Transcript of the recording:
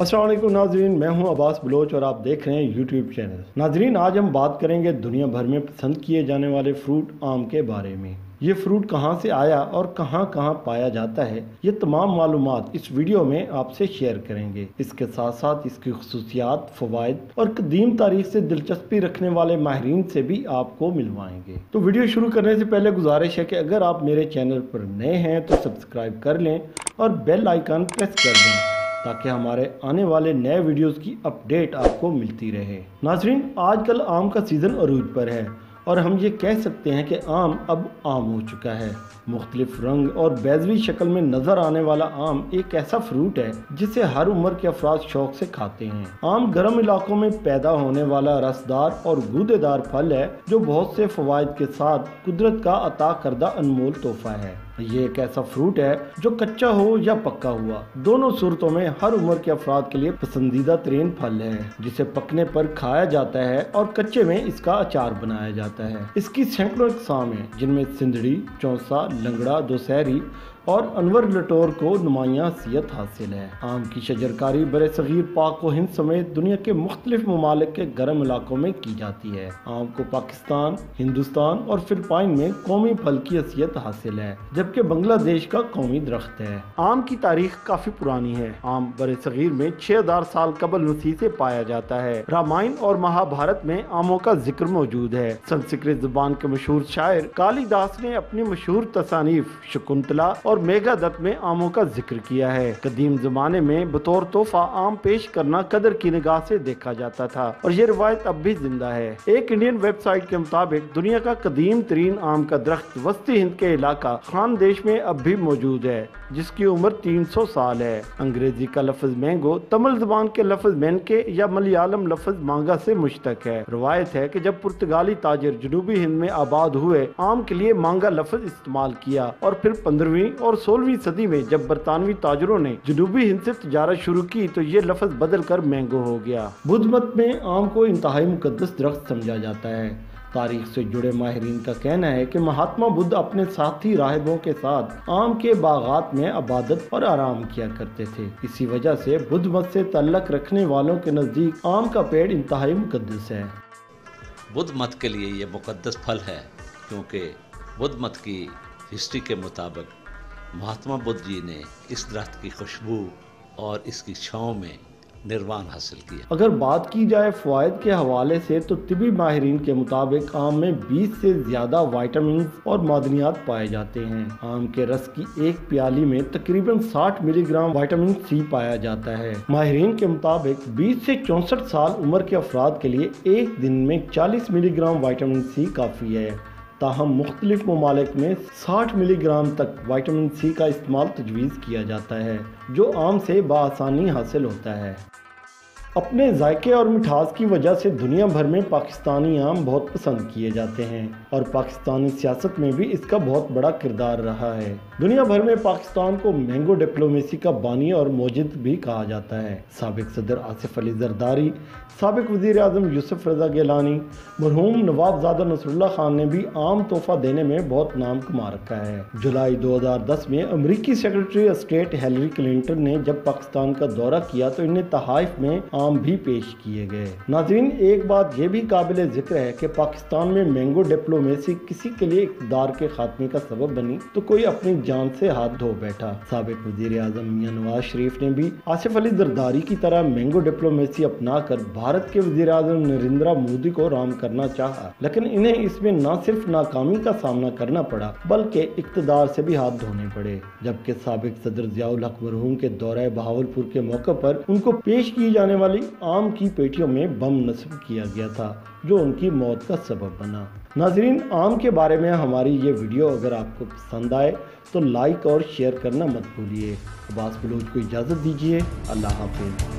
अस्सलाम वालेकुम नाजरीन, मैं हूं अब्बास बलोच और आप देख रहे हैं यूट्यूब चैनल। नाजरीन, आज हम बात करेंगे दुनिया भर में पसंद किए जाने वाले फ्रूट आम के बारे में। ये फ्रूट कहां से आया और कहां कहां पाया जाता है, ये तमाम मालूमात इस वीडियो में आपसे शेयर करेंगे। इसके साथ साथ इसकी खुसूसियात, फ़वाइद और कदीम तारीख से दिलचस्पी रखने वाले माहिरीन से भी आपको मिलवाएंगे। तो वीडियो शुरू करने से पहले गुजारिश है कि अगर आप मेरे चैनल पर नए हैं तो सब्सक्राइब कर लें और बेल आइकन प्रेस कर दें ताकि हमारे आने वाले नए वीडियोस की अपडेट आपको मिलती रहे। नाज़रीन, आजकल आम का सीज़न अरूज पर है और हम ये कह सकते हैं कि आम अब आम हो चुका है। मुख्तलिफ रंग और बैजवी शक्ल में नज़र आने वाला आम एक ऐसा फ्रूट है जिसे हर उम्र के अफराद शौक से खाते हैं। आम गर्म इलाकों में पैदा होने वाला रसदार और गूदेदार फल है जो बहुत से फ़वाइद के साथ कुदरत का अता करदा अनमोल तोहफा है। ये एक ऐसा फ्रूट है जो कच्चा हो या पक्का हुआ, दोनों सूरतों में हर उम्र के अफराद के लिए पसंदीदा तरीन फल है, जिसे पकने पर खाया जाता है और कच्चे में इसका अचार बनाया जाता है। इसकी सैकड़ों अक़साम हैं, जिनमें सिंदड़ी, चौंसा, लंगड़ा, दोसहरी और अनवर लटोर को नुमायाँ हैसियत हासिल है। आम की शजरकारी बरसगीर पाक व हिंद समेत दुनिया के मुख्तलिफ ममालिक के गर्म इलाकों में की जाती है। आम को पाकिस्तान, हिंदुस्तान और फिलिपाइन में कौमी फल की हैसियत हासिल है, जबकि बांग्लादेश का कौमी दरख्त है। आम की तारीख काफी पुरानी है। आम बरसगीर में 6000 साल कबल मसीह से पाया जाता है। रामायण और महाभारत में आमों का जिक्र मौजूद है। संस्कृत जुबान के मशहूर शायर कालिदास ने अपनी मशहूर तसानीफ शकुंतला और मेघादत्त में आमों का जिक्र किया है। कदीम जमाने में बतौर तोहफा आम पेश करना कदर की निगाह से देखा जाता था और ये रिवायत अब भी जिंदा है। एक इंडियन वेबसाइट के मुताबिक दुनिया का कदीम तरीन आम का दरख्त वस्ती हिंद के इलाका खान देश में अब भी मौजूद है, जिसकी उम्र 300 साल है। अंग्रेजी का लफ्ज मैंगो तमिल जुबान के लफ्ज मैनके या मलयालम लफ्ज मांगा से मुश्तक है। रिवायत है कि जब पुर्तगाली ताजिर जनूबी हिंद में आबाद हुए, आम के लिए मांगा लफ्ज इस्तेमाल किया और फिर 15वीं और 16वीं सदी में जब बरतानवी ताजरों ने जनूबी हिंद से तिजारत शुरू की तो ये लफ्ज बदल कर मैंगो हो गया। बुद्ध मत में आम को इंतहाई मुकद्दस दरख्त समझा जाता है। तारीख से जुड़े माहिरीन का कहना है कि महात्मा बुद्ध अपने साथी राहिबों के साथ आम के बागात में इबादत और आराम किया करते थे। इसी वजह से बुद्ध मत से ताल्लुक रखने वालों के नज़दीक आम का पेड़ इंतहाई मुकद्दस है। बुद्ध मत के लिए ये मुकद्दस फल है क्योंकि बुद्ध मत की हिस्ट्री के मुताबिक महात्मा बुद्ध जी ने इस दरख्त की खुशबू और इसकी छाँव में निर्वाण हासिल किया। अगर बात की जाए फ़वाइद के हवाले से तो तिबी माहिरीन के मुताबिक आम में 20 से ज़्यादा विटामिन और मादनियात पाए जाते हैं। आम के रस की एक प्याली में तकरीबन 60 मिलीग्राम विटामिन सी पाया जाता है। माहिरीन के मुताबिक 20 से 64 साल उम्र के अफराद के लिए एक दिन में 40 मिलीग्राम विटामिन सी काफ़ी है। ताहम मुख्तलिफ ममालिक में 60 मिलीग्राम तक विटामिन सी का इस्तेमाल तजवीज़ किया जाता है, जो आम से बआसानी हासिल होता है। अपने जायके और मिठास की वजह से दुनिया भर में पाकिस्तानी आम बहुत पसंद किए जाते हैं और पाकिस्तानी सियासत में भी इसका बहुत बड़ा किरदार रहा है। दुनिया भर में पाकिस्तान को मैंगो डिप्लोमेसी का बानी और मोजिद भी कहा जाता है। साबिक सदर आसिफ अली जरदारी, साबिक वज़ीर आज़म यूसुफ रज़ा गिलानी, मरहूम नवाबजादा नसरुल्लाह खान ने भी आम तोहफा देने में बहुत नाम कमा रखा है। जुलाई 2010 में अमरीकी सेक्रेटरी स्टेट हिलरी क्लिंटन ने जब पाकिस्तान का दौरा किया तो इन्हें तहाइफ में आम भी पेश किए गए। नाज़रीन, एक बात यह भी काबिल जिक्र है कि पाकिस्तान में मैंगो डिप्लोमेसी किसी के लिए इक़्तिदार के खात्मे का सबब बनी तो कोई अपनी जान से हाथ धो बैठा। साबिक वज़ीर आज़म मियां नवाज शरीफ ने भी आसिफ अली जरदारी की तरह मैंगो डिप्लोमेसी अपना कर भारत के वज़ीर आज़म नरेंद्र मोदी को राम करना चाहा, लेकिन इन्हें इसमें न सिर्फ नाकामी का सामना करना पड़ा बल्कि इक़्तिदार से भी हाथ धोने पड़े। जबकि साबिक सदर ज़ियाउल हक मरहूम के दौरे बहावलपुर के मौके पर उनको पेश की जाने वाली आम की पेटियों में बम नस्ब किया गया था, जो उनकी मौत का सबब बना। नाज़रीन, आम के बारे में हमारी ये वीडियो अगर आपको पसंद आए तो लाइक और शेयर करना मत भूलिए। अब्बास बलोच को इजाज़त दीजिए। अल्लाह हाफ़िज़।